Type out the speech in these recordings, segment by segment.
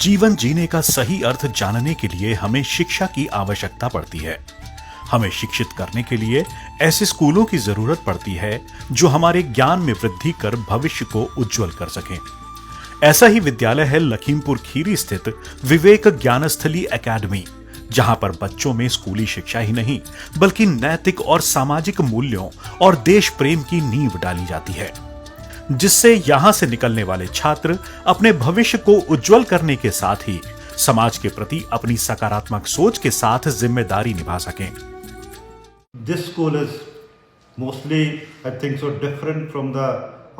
जीवन जीने का सही अर्थ जानने के लिए हमें शिक्षा की आवश्यकता पड़ती है। हमें शिक्षित करने के लिए ऐसे स्कूलों की जरूरत पड़ती है जो हमारे ज्ञान में वृद्धि कर भविष्य को उज्जवल कर सकें। ऐसा ही विद्यालय है लखीमपुर खीरी स्थित विवेक ज्ञानस्थली एकेडमी, जहां पर बच्चों में स्कूली शिक्षा ही नहीं बल्कि नैतिक और सामाजिक मूल्यों और देश प्रेम की नींव डाली जाती है, जिससे यहां से निकलने वाले छात्र अपने भविष्य को उज्जवल करने के साथ ही समाज के प्रति अपनी सकारात्मक सोच के साथ जिम्मेदारी निभा सकें। This school is mostly, I think so, different from the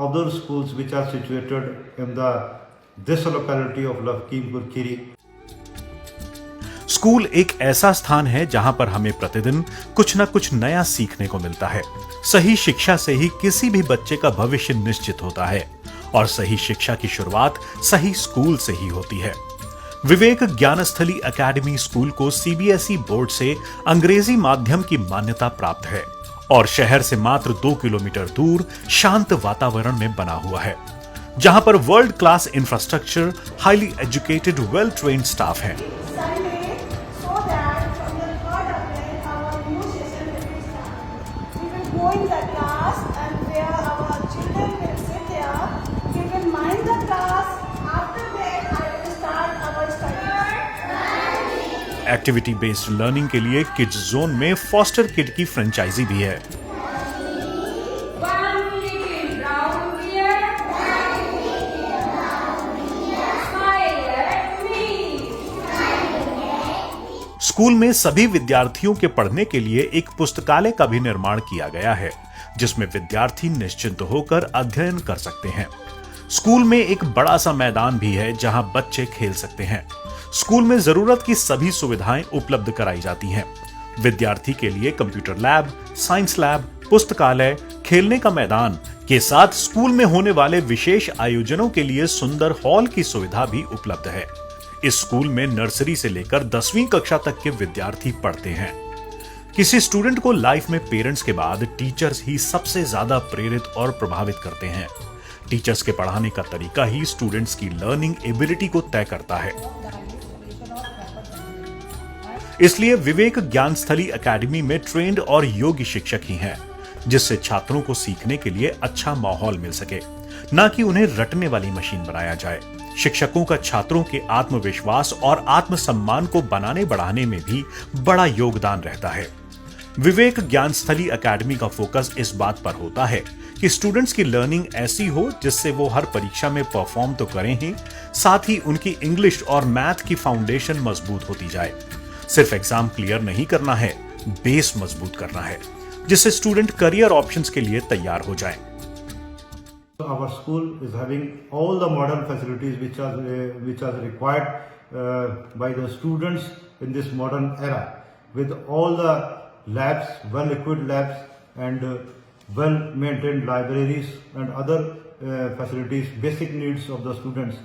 other schools which are situated in this locality of Lakhimpur Kheri. School एक ऐसा स्थान है जहां पर हमें प्रतिदिन कुछ न कुछ नया सीखने को मिलता है। सही शिक्षा से ही किसी भी बच्चे का भविष्य निश्चित होता है और सही शिक्षा की शुरुआत सही स्कूल से ही होती है। विवेक ज्ञानस्थली एकेडमी स्कूल को सीबीएसई बोर्ड से अंग्रेजी माध्यम की मान्यता प्राप्त है और शहर से मात्र 2 किलोमीटर दूर शांत वातावरण में बना हुआ है, जहां पर world class infrastructure, highly educated, well trained staff है। एक्टिविटी बेस्ड लर्निंग के लिए किड्स जोन में फॉस्टर किड की फ्रेंचाइजी भी है। स्कूल में सभी विद्यार्थियों के पढ़ने के लिए एक पुस्तकालय का भी निर्माण किया गया है, जिसमें विद्यार्थी निश्चिंत होकर अध्ययन कर सकते हैं। स्कूल में एक बड़ा सा मैदान भी है जहां बच्चे खेल सकते हैं। स्कूल में जरूरत की सभी सुविधाएं उपलब्ध कराई जाती हैं। विद्यार्थी के लिए कंप्यूटर लैब, साइंस लैब, पुस्तकालय, खेलने का मैदान के साथ स्कूल में होने वाले विशेष आयोजनों के लिए सुंदर हॉल की सुविधा भी उपलब्ध है। इस स्कूल में नर्सरी से लेकर 10वीं कक्षा तक के विद्यार्थी पढ़ते हैं। किसी स्टूडेंट को लाइफ में पेरेंट्स के बाद टीचर्स ही सबसे ज्यादा प्रेरित और प्रभावित करते हैं। टीचर्स के पढ़ाने का तरीका ही स्टूडेंट्स की लर्निंग एबिलिटी को तय करता है। इसलिए विवेक ज्ञानस्थली एकेडमी में ट्रेंड और योग्य शिक्षक ही हैं, जिससे छात्रों को सीखने के लिए अच्छा माहौल मिल सके, न कि उन्हें रटने वाली मशीन बनाया जाए। शिक्षकों का छात्रों के आत्मविश्वास और आत्मसम्मान को बनाने बढ़ाने में भी बड़ा योगदान रहता है। विवेक ज्ञानस्थली एकेडमी का फोकस इस बात पर होता है कि स्टूडेंट्स की लर्निंग ऐसी हो जिससे वो हर परीक्षा में परफॉर्म तो करें ही, साथ ही उनकी इंग्लिश और मैथ की फाउंडेशन मजबूत होती जाए। सिर्फ एग्जाम क्लियर नहीं करना है, बेस मजबूत करना है, जिससे स्टूडेंट करियर ऑप्शंस के लिए तैयार हो जाएं। Our school is having all the modern facilities which are required by the students in this modern era, with all the labs, well-equipped labs, and well-maintained libraries and other facilities, basic needs of the students.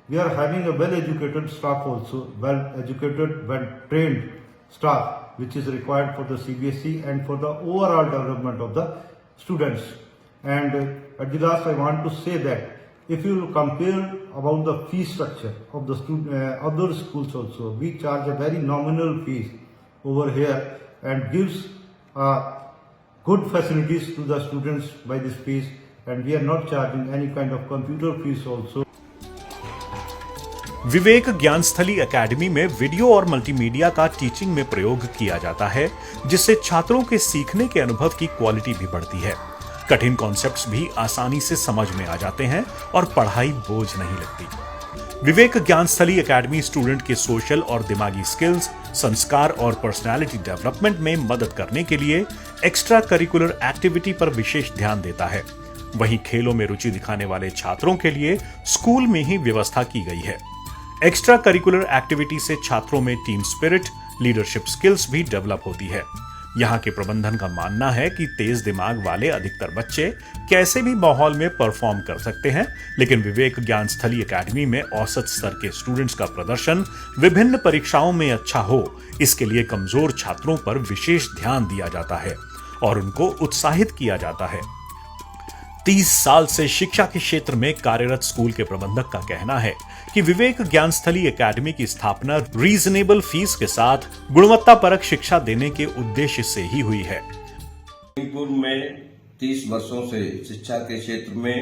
We are having a well-educated staff also, well-educated, well-trained staff, which is required for the CBSE and for the overall development of the students. And at the last, I want to say that if you compare about the fee structure of the other schools also, we charge a very nominal fees over here and gives good facilities to the students by this fees, and we are not charging any kind of computer fees also. Vivek Gyansthali academy में video और multimedia का teaching में प्रयोग किया जाता है, जिससे छात्रों के सीखने के अनुभव की क्वालिटी भी बढ़ती है। कठिन कॉन्सेप्ट्स भी आसानी से समझ में आ जाते हैं और पढ़ाई बोझ नहीं लगती। विवेक ज्ञानस्थली एकेडमी स्टूडेंट के सोशल और दिमागी स्किल्स, संस्कार और पर्सनालिटी डेवलपमेंट में मदद करने के लिए एक्स्ट्रा करिकुलर एक्टिविटी पर विशेष ध्यान देता है। वहीं खेलों में रुचि दिखाने वाले छात्रों के लिए स्कूल में ही व्यवस्था की गई है। एक्स्ट्रा करिकुलर एक्टिविटी से छात्रों में टीम स्पिरिट, लीडरशिप स्किल्स भी डेवलप होती है। यहाँ के प्रबंधन का मानना है कि तेज दिमाग वाले अधिकतर बच्चे कैसे भी माहौल में परफॉर्म कर सकते हैं, लेकिन विवेक ज्ञानस्थली एकेडमी में औसत स्तर के स्टूडेंट्स का प्रदर्शन विभिन्न परीक्षाओं में अच्छा हो, इसके लिए कमजोर छात्रों पर विशेष ध्यान दिया जाता है और उनको उत्साहित किया जाता है। 30 साल से शिक्षा के क्षेत्र में कार्यरत स्कूल के प्रबंधक का कहना है कि विवेक ज्ञानस्थली एकेडमी की स्थापना रीजनेबल फीस के साथ गुणवत्तापरक शिक्षा देने के उद्देश्य से ही हुई है। लखीमपुर में 30 वर्षों से शिक्षा के क्षेत्र में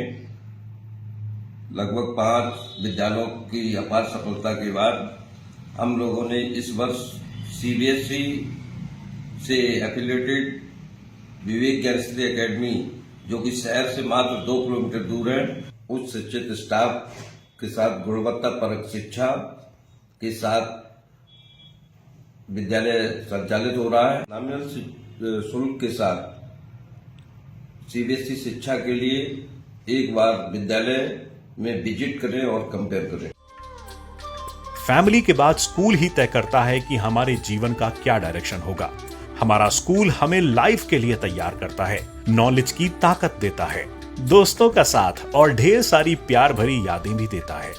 लगभग 5 विद्यालयों की अपार सफलता के बाद हम लोगों ने इस वर्ष सीबीएसई से एफिलिएटेड विवेक ज्ञानस्थली एकेडमी, जो कि शहर से मात्र 2 किलोमीटर दूर है, उच्च शिक्षित स्टाफ के साथ गुणवत्तापरक शिक्षा के साथ विद्यालय संचालित हो रहा है। नॉमिनल शुल्क के साथ सीबीएसई शिक्षा के लिए एक बार विद्यालय में विजिट करें और कंपेयर करें। फैमिली के बाद स्कूल ही तय करता है कि हमारे जीवन का क्या डायरेक्शन होगा। हमारा स्कूल हमें लाइफ के लिए तैयार करता है, नॉलेज की ताकत देता है, दोस्तों का साथ और ढेर सारी प्यार भरी यादें भी देता है।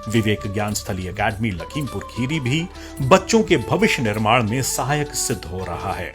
विवेक ज्ञानस्थली एकेडमी लखीमपुर खीरी भी बच्चों के भविष्य निर्माण में सहायक सिद्ध हो रहा है।